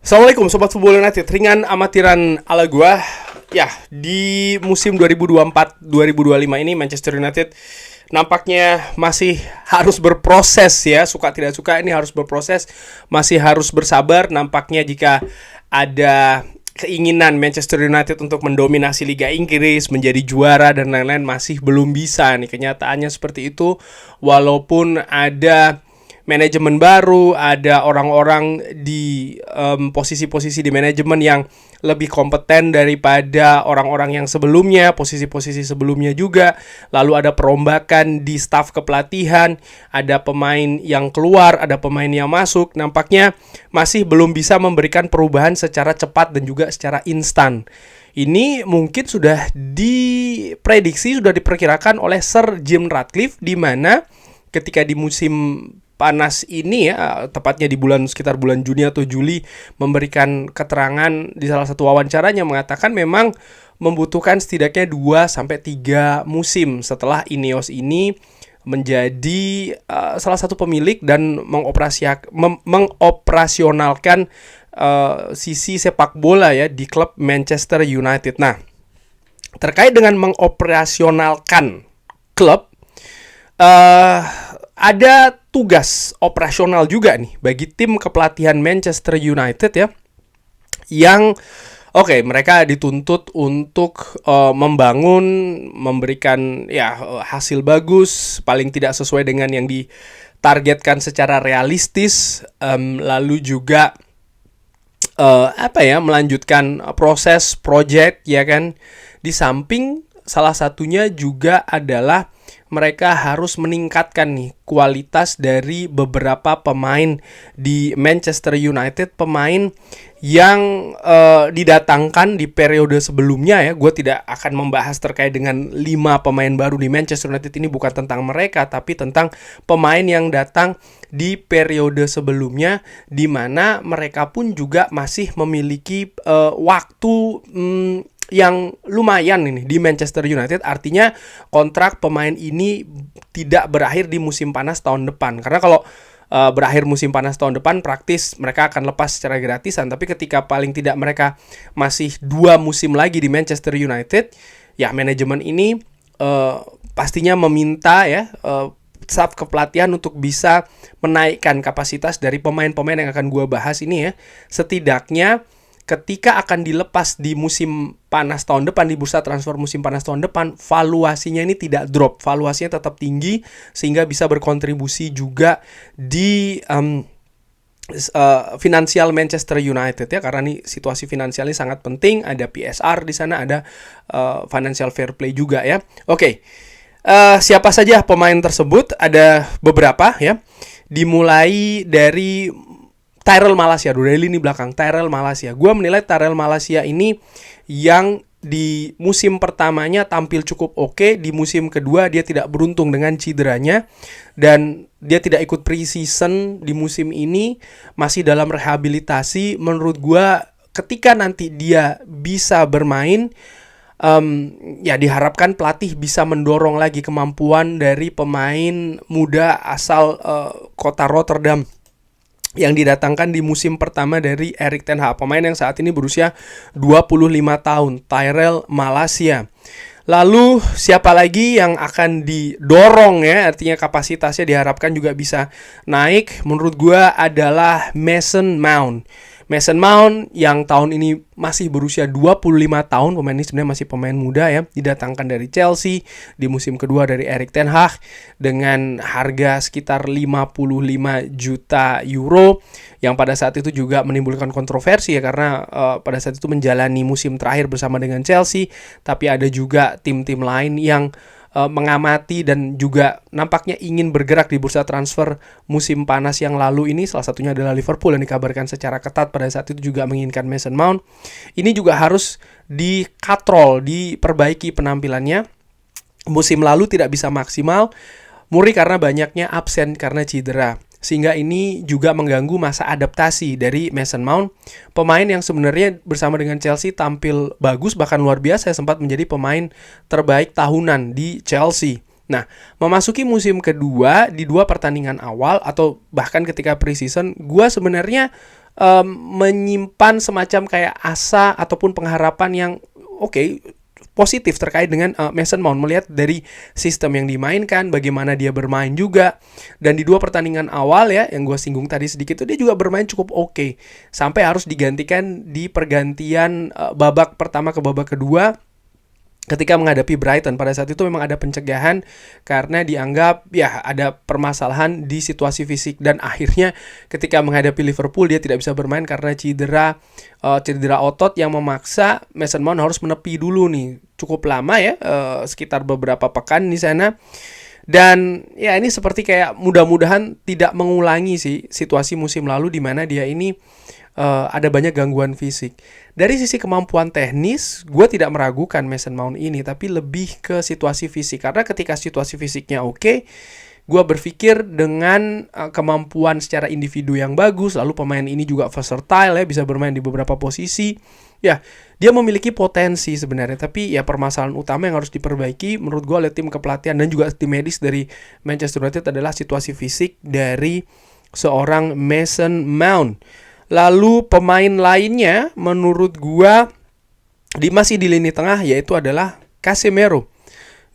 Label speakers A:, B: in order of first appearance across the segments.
A: Assalamualaikum Sobat Football United, ringan amatiran ala gua. Ya, di musim 2024-2025 ini Manchester United nampaknya masih harus berproses ya. Suka tidak suka ini harus berproses, masih harus bersabar. Nampaknya jika ada keinginan Manchester United untuk mendominasi Liga Inggris, menjadi juara dan lain-lain masih belum bisa nih. Kenyataannya seperti itu, walaupun ada manajemen baru, ada orang-orang di posisi-posisi di manajemen yang lebih kompeten daripada orang-orang yang sebelumnya, posisi-posisi sebelumnya juga. Lalu ada perombakan di staf kepelatihan, ada pemain yang keluar, ada pemain yang masuk. Nampaknya masih belum bisa memberikan perubahan secara cepat dan juga secara instan. Ini mungkin sudah diprediksi, sudah diperkirakan oleh Sir Jim Ratcliffe, di mana ketika di musim panas ini ya, tepatnya di sekitar bulan Juni atau Juli, memberikan keterangan di salah satu wawancaranya mengatakan memang membutuhkan setidaknya 2-3 musim setelah Ineos ini menjadi salah satu pemilik dan mengoperasionalkan sisi sepak bola ya di klub Manchester United. Nah, terkait dengan mengoperasionalkan klub, ada tugas operasional juga nih bagi tim kepelatihan Manchester United ya, yang mereka dituntut untuk membangun, memberikan ya hasil bagus, paling tidak sesuai dengan yang ditargetkan secara realistis, lalu juga melanjutkan proses project ya kan. Di samping salah satunya juga adalah mereka harus meningkatkan nih kualitas dari beberapa pemain di Manchester United, pemain yang didatangkan di periode sebelumnya ya. Gue tidak akan membahas terkait dengan 5 pemain baru di Manchester United, ini bukan tentang mereka, tapi tentang pemain yang datang di periode sebelumnya, di mana mereka pun juga masih memiliki waktu yang lumayan ini di Manchester United. Artinya kontrak pemain ini tidak berakhir di musim panas tahun depan. Karena kalau berakhir musim panas tahun depan, praktis mereka akan lepas secara gratisan. Tapi ketika paling tidak mereka masih 2 musim lagi di Manchester United, ya manajemen ini pastinya meminta ya staf kepelatihan untuk bisa menaikkan kapasitas dari pemain-pemain yang akan gua bahas ini ya. Setidaknya ketika akan dilepas di musim panas tahun depan, di bursa transfer musim panas tahun depan, valuasinya ini tidak drop, valuasinya tetap tinggi sehingga bisa berkontribusi juga di finansial Manchester United ya, karena nih situasi finansialnya sangat penting, ada PSR di sana, ada financial fair play juga ya. Siapa saja pemain tersebut? Ada beberapa ya. Dimulai dari Tyrell Malacia, dari lini belakang Tyrell Malacia. Gue menilai Tyrell Malacia ini yang di musim pertamanya tampil cukup oke, di musim kedua dia tidak beruntung dengan cederanya dan dia tidak ikut pre-season di musim ini, masih dalam rehabilitasi. Menurut gue ketika nanti dia bisa bermain, ya diharapkan pelatih bisa mendorong lagi kemampuan dari pemain muda asal kota Rotterdam yang didatangkan di musim pertama dari Erik ten Hag, pemain yang saat ini berusia 25 tahun, Tyrell Malacia. Lalu siapa lagi yang akan didorong ya, artinya kapasitasnya diharapkan juga bisa naik, menurut gua adalah Mason Mount. Mason Mount yang tahun ini masih berusia 25 tahun, pemain ini sebenarnya masih pemain muda ya, didatangkan dari Chelsea di musim kedua dari Erik ten Hag dengan harga sekitar 55 juta euro, yang pada saat itu juga menimbulkan kontroversi ya, karena pada saat itu menjalani musim terakhir bersama dengan Chelsea, tapi ada juga tim-tim lain yang mengamati dan juga nampaknya ingin bergerak di bursa transfer musim panas yang lalu ini. Salah satunya adalah Liverpool yang dikabarkan secara ketat pada saat itu juga menginginkan Mason Mount. Ini juga harus dikatrol, diperbaiki penampilannya. Musim lalu tidak bisa maksimal, murni karena banyaknya absen karena cedera. Sehingga ini juga mengganggu masa adaptasi dari Mason Mount, pemain yang sebenarnya bersama dengan Chelsea tampil bagus, bahkan luar biasa, sempat menjadi pemain terbaik tahunan di Chelsea. Nah, memasuki musim kedua, di 2 pertandingan awal atau bahkan ketika pre-season, gue sebenarnya menyimpan semacam kayak asa ataupun pengharapan yang oke, positif terkait dengan Mason Mount, melihat dari sistem yang dimainkan, bagaimana dia bermain juga. Dan di 2 pertandingan awal ya, yang gue singgung tadi sedikit, itu dia juga bermain cukup oke. Sampai harus digantikan di pergantian babak pertama ke babak kedua ketika menghadapi Brighton. Pada saat itu memang ada pencegahan karena dianggap ya ada permasalahan di situasi fisik, dan akhirnya ketika menghadapi Liverpool dia tidak bisa bermain karena cedera otot yang memaksa Mason Mount harus menepi dulu nih cukup lama ya, sekitar beberapa pekan di sana. Dan ya ini seperti kayak mudah-mudahan tidak mengulangi sih situasi musim lalu di mana dia ini ada banyak gangguan fisik. Dari sisi kemampuan teknis, gue tidak meragukan Mason Mount ini, tapi lebih ke situasi fisik. Karena ketika situasi fisiknya oke, gue berpikir dengan kemampuan secara individu yang bagus, lalu pemain ini juga versatile ya, bisa bermain di beberapa posisi. Ya, dia memiliki potensi sebenarnya, tapi ya permasalahan utama yang harus diperbaiki menurut gue oleh tim kepelatihan dan juga tim medis dari Manchester United adalah situasi fisik dari seorang Mason Mount. Lalu pemain lainnya menurut gua masih di lini tengah, yaitu adalah Casemiro,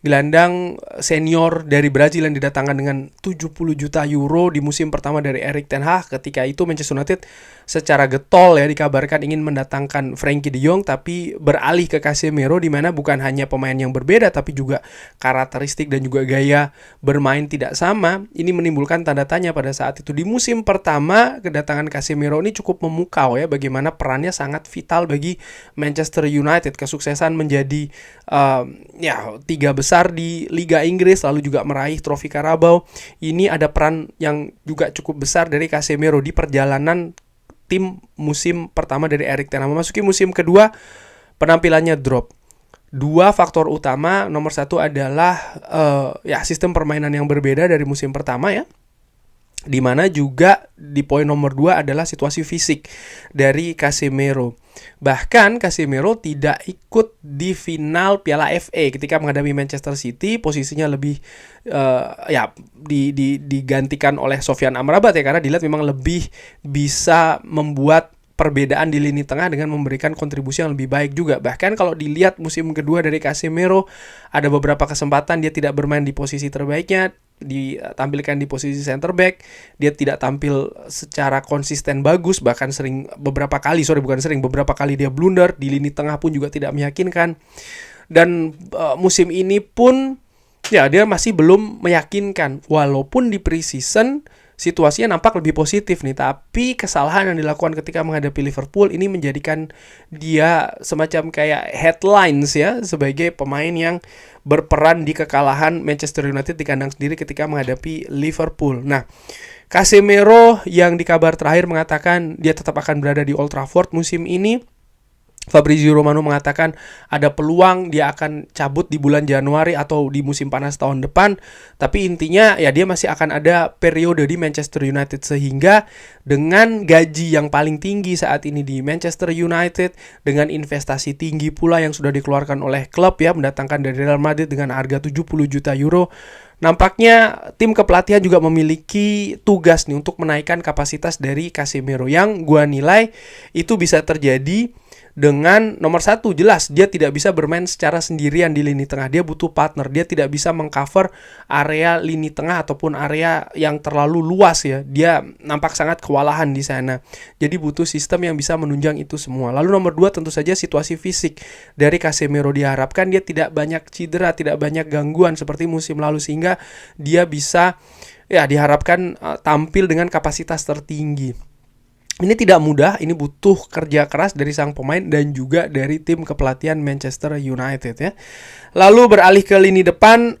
A: gelandang senior dari Brazil yang didatangkan dengan 70 juta euro di musim pertama dari Erik ten Hag. Ketika itu Manchester United secara getol ya dikabarkan ingin mendatangkan Frenkie de Jong, tapi beralih ke Casemiro, di mana bukan hanya pemain yang berbeda tapi juga karakteristik dan juga gaya bermain tidak sama. Ini menimbulkan tanda tanya pada saat itu. Di musim pertama kedatangan Casemiro ini cukup memukau ya, bagaimana perannya sangat vital bagi Manchester United. Kesuksesan menjadi 3 besar di Liga Inggris, lalu juga meraih trofi Carabao. Ini ada peran yang juga cukup besar dari Casemiro di perjalanan tim musim pertama dari Erik ten Hag. Memasuki musim kedua, penampilannya drop. 2 faktor utama. Nomor 1 adalah sistem permainan yang berbeda dari musim pertama ya, di mana juga di poin nomor 2 adalah situasi fisik dari Casemiro. Bahkan Casemiro tidak ikut di final Piala FA ketika menghadapi Manchester City. Posisinya lebih digantikan oleh Sofyan Amrabat ya, karena dilihat memang lebih bisa membuat perbedaan di lini tengah dengan memberikan kontribusi yang lebih baik juga. Bahkan kalau dilihat musim kedua dari Casemiro, ada beberapa kesempatan dia tidak bermain di posisi terbaiknya, ditampilkan di posisi center back. Dia tidak tampil secara konsisten bagus, bahkan beberapa kali dia blunder. Di lini tengah pun juga tidak meyakinkan. Dan musim ini pun ya dia masih belum meyakinkan, walaupun di pre-season situasinya nampak lebih positif nih, tapi kesalahan yang dilakukan ketika menghadapi Liverpool ini menjadikan dia semacam kayak headlines ya, sebagai pemain yang berperan di kekalahan Manchester United di kandang sendiri ketika menghadapi Liverpool. Nah, Casemiro yang di kabar terakhir mengatakan dia tetap akan berada di Old Trafford musim ini. Fabrizio Romano mengatakan ada peluang dia akan cabut di bulan Januari atau di musim panas tahun depan. Tapi intinya ya dia masih akan ada periode di Manchester United, sehingga dengan gaji yang paling tinggi saat ini di Manchester United, dengan investasi tinggi pula yang sudah dikeluarkan oleh klub ya, mendatangkan dari Real Madrid dengan harga 70 juta euro, nampaknya tim kepelatihan juga memiliki tugas nih untuk menaikkan kapasitas dari Casemiro, yang gua nilai itu bisa terjadi dengan nomor 1, jelas dia tidak bisa bermain secara sendirian di lini tengah. Dia butuh partner. Dia tidak bisa mengcover area lini tengah ataupun area yang terlalu luas ya. Dia nampak sangat kewalahan di sana. Jadi butuh sistem yang bisa menunjang itu semua. Lalu nomor 2 tentu saja situasi fisik dari Casemiro. Diharapkan dia tidak banyak cedera, tidak banyak gangguan seperti musim lalu, sehingga dia bisa ya diharapkan tampil dengan kapasitas tertinggi. Ini tidak mudah, ini butuh kerja keras dari sang pemain dan juga dari tim kepelatihan Manchester United ya. Lalu beralih ke lini depan,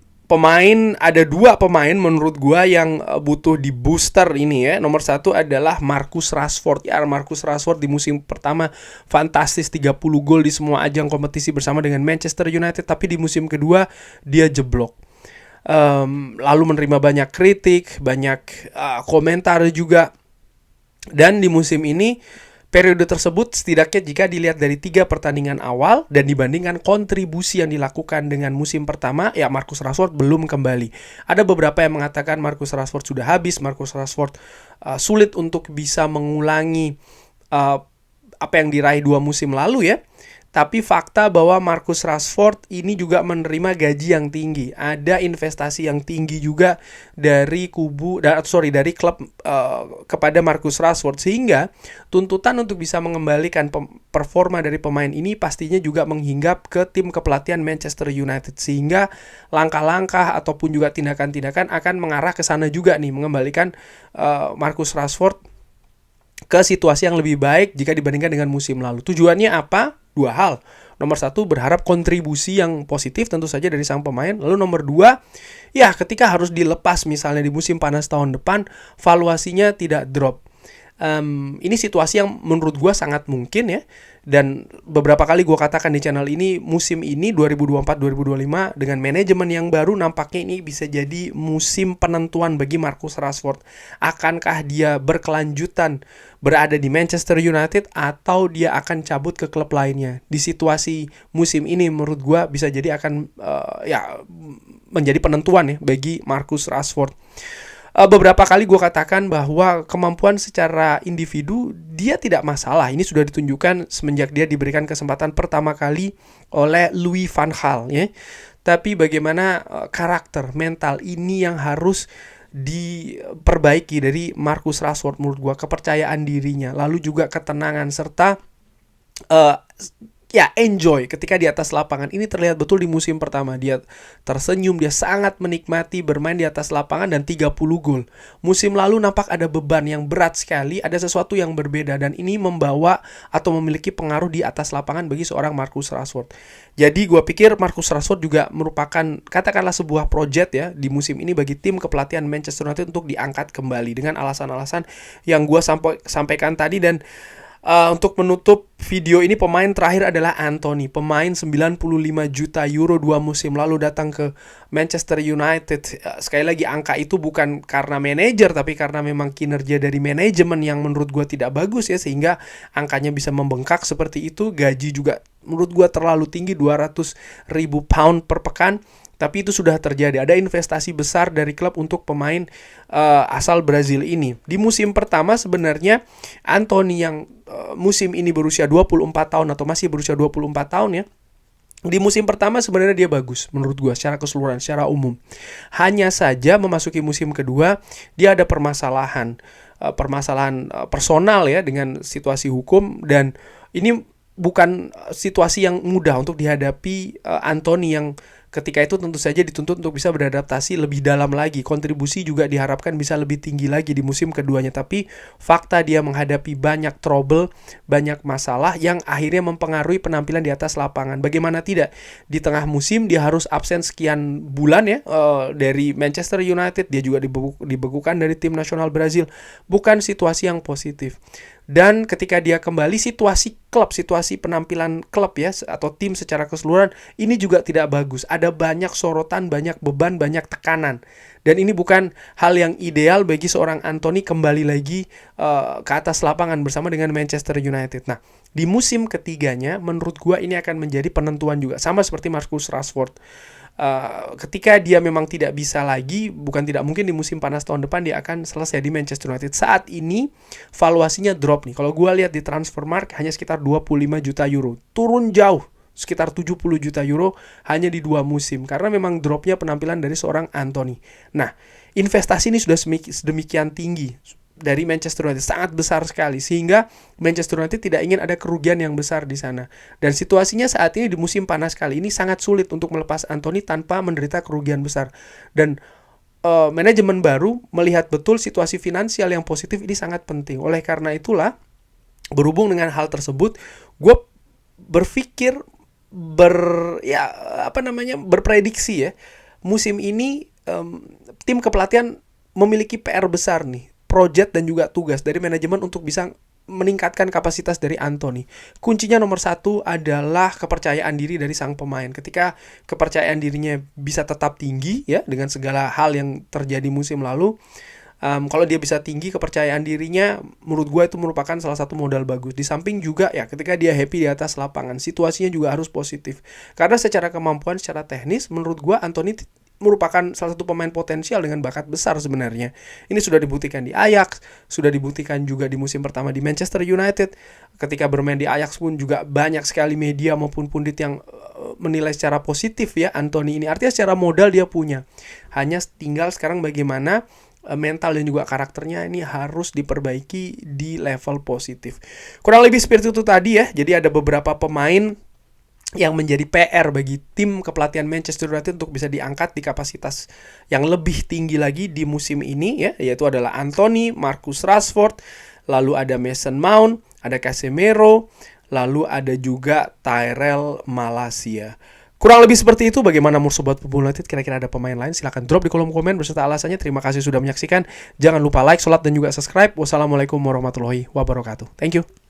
A: ada 2 pemain menurut gua yang butuh di booster ini ya. Nomor 1 adalah Marcus Rashford. Ya, Marcus Rashford di musim pertama fantastis, 30 gol di semua ajang kompetisi bersama dengan Manchester United, tapi di musim kedua dia jeblok. Lalu menerima banyak kritik, banyak komentar juga. Dan di musim ini, periode tersebut setidaknya jika dilihat dari 3 pertandingan awal dan dibandingkan kontribusi yang dilakukan dengan musim pertama, ya Marcus Rashford belum kembali. Ada beberapa yang mengatakan Marcus Rashford sudah habis, Marcus Rashford sulit untuk bisa mengulangi uh, apa yang diraih 2 musim lalu ya. Tapi fakta bahwa Marcus Rashford ini juga menerima gaji yang tinggi. Ada investasi yang tinggi juga dari dari klub kepada Marcus Rashford, sehingga tuntutan untuk bisa mengembalikan performa dari pemain ini pastinya juga menghinggap ke tim kepelatihan Manchester United, sehingga langkah-langkah ataupun juga tindakan-tindakan akan mengarah ke sana juga nih, mengembalikan Marcus Rashford ke situasi yang lebih baik jika dibandingkan dengan musim lalu. Tujuannya apa? 2 hal. Nomor 1, berharap kontribusi yang positif tentu saja dari sang pemain. Lalu nomor 2, ya ketika harus dilepas misalnya di musim panas tahun depan, valuasinya tidak drop. Ini situasi yang menurut gue sangat mungkin ya. Dan beberapa kali gue katakan di channel ini, musim ini 2024-2025 dengan manajemen yang baru nampaknya ini bisa jadi musim penentuan bagi Marcus Rashford. Akankah dia berkelanjutan berada di Manchester United atau dia akan cabut ke klub lainnya? Di situasi musim ini menurut gue bisa jadi akan menjadi penentuan ya bagi Marcus Rashford. Beberapa kali gue katakan bahwa kemampuan secara individu dia tidak masalah. Ini sudah ditunjukkan semenjak dia diberikan kesempatan pertama kali oleh Louis van Gaal ya. Tapi bagaimana karakter, mental ini yang harus diperbaiki dari Marcus Rashford menurut gue, kepercayaan dirinya, lalu juga ketenangan serta enjoy ketika di atas lapangan. Ini terlihat betul di musim pertama. Dia tersenyum, dia sangat menikmati bermain di atas lapangan dan 30 gol. Musim lalu nampak ada beban yang berat sekali, ada sesuatu yang berbeda, dan ini membawa atau memiliki pengaruh di atas lapangan bagi seorang Marcus Rashford. Jadi gue pikir Marcus Rashford juga merupakan katakanlah sebuah project ya di musim ini bagi tim kepelatihan Manchester United untuk diangkat kembali dengan alasan-alasan yang gue sampaikan tadi. Dan untuk menutup video ini, pemain terakhir adalah Antony. Pemain 95 juta euro 2 musim lalu datang ke Manchester United. Sekali lagi, angka itu bukan karena manajer, tapi karena memang kinerja dari manajemen yang menurut gue tidak bagus ya, sehingga angkanya bisa membengkak seperti itu. Gaji juga menurut gue terlalu tinggi, 200 ribu pound per pekan. Tapi itu sudah terjadi. Ada investasi besar dari klub untuk pemain asal Brazil ini. Di musim pertama sebenarnya Antony yang musim ini berusia 24 tahun atau masih berusia 24 tahun ya. Di musim pertama sebenarnya dia bagus menurut gue secara keseluruhan, secara umum. Hanya saja memasuki musim kedua dia ada permasalahan personal ya dengan situasi hukum, dan ini bukan situasi yang mudah untuk dihadapi Antony yang ketika itu tentu saja dituntut untuk bisa beradaptasi lebih dalam lagi. Kontribusi juga diharapkan bisa lebih tinggi lagi di musim keduanya. Tapi fakta dia menghadapi banyak trouble, banyak masalah yang akhirnya mempengaruhi penampilan di atas lapangan. Bagaimana tidak, di tengah musim dia harus absen sekian bulan ya dari Manchester United. Dia juga dibekukan dari tim nasional Brazil. Bukan situasi yang positif. Dan ketika dia kembali, situasi penampilan klub ya atau tim secara keseluruhan ini juga tidak bagus. Ada banyak sorotan, banyak beban, banyak tekanan. Dan ini bukan hal yang ideal bagi seorang Antony kembali lagi ke atas lapangan bersama dengan Manchester United. Nah, di musim ketiganya menurut gua ini akan menjadi penentuan juga, sama seperti Marcus Rashford. Ketika dia memang tidak bisa lagi, bukan tidak mungkin di musim panas tahun depan dia akan selesai di Manchester United. Saat ini valuasinya drop nih. Kalau gue lihat di Transfermarkt hanya sekitar 25 juta euro. Turun jauh, sekitar 70 juta euro hanya di 2 musim. Karena memang dropnya penampilan dari seorang Antony. Nah, investasi ini sudah sedemikian tinggi dari Manchester United, sangat besar sekali, sehingga Manchester United tidak ingin ada kerugian yang besar di sana. Dan situasinya saat ini di musim panas kali ini sangat sulit untuk melepas Antony tanpa menderita kerugian besar. Dan manajemen baru melihat betul situasi finansial yang positif ini sangat penting. Oleh karena itulah, berhubung dengan hal tersebut, gue berpikir berprediksi ya, musim ini tim kepelatihan memiliki PR besar nih, project dan juga tugas dari manajemen untuk bisa meningkatkan kapasitas dari Antony. Kuncinya nomor 1 adalah kepercayaan diri dari sang pemain. Ketika kepercayaan dirinya bisa tetap tinggi ya dengan segala hal yang terjadi musim lalu, kalau dia bisa tinggi kepercayaan dirinya, menurut gue itu merupakan salah satu modal bagus. Di samping juga ya ketika dia happy di atas lapangan, situasinya juga harus positif. Karena secara kemampuan, secara teknis, menurut gue Antony merupakan salah satu pemain potensial dengan bakat besar sebenarnya. Ini sudah dibuktikan di Ajax, sudah dibuktikan juga di musim pertama di Manchester United. Ketika bermain di Ajax pun juga banyak sekali media maupun pundit yang menilai secara positif ya Anthony ini. Artinya secara modal dia punya. Hanya tinggal sekarang bagaimana mental dan juga karakternya ini harus diperbaiki di level positif. Kurang lebih seperti itu tadi ya. Jadi ada beberapa pemain yang menjadi PR bagi tim kepelatihan Manchester United untuk bisa diangkat di kapasitas yang lebih tinggi lagi di musim ini ya, yaitu adalah Anthony, Marcus Rashford, lalu ada Mason Mount, ada Casemiro, lalu ada juga Tyrell Malacia. Kurang lebih seperti itu. Bagaimana menurut Sobat Football United? Kira-kira ada pemain lain? Silahkan drop di kolom komen beserta alasannya. Terima kasih sudah menyaksikan. Jangan lupa like, share, dan juga subscribe. Wassalamualaikum warahmatullahi wabarakatuh. Thank you.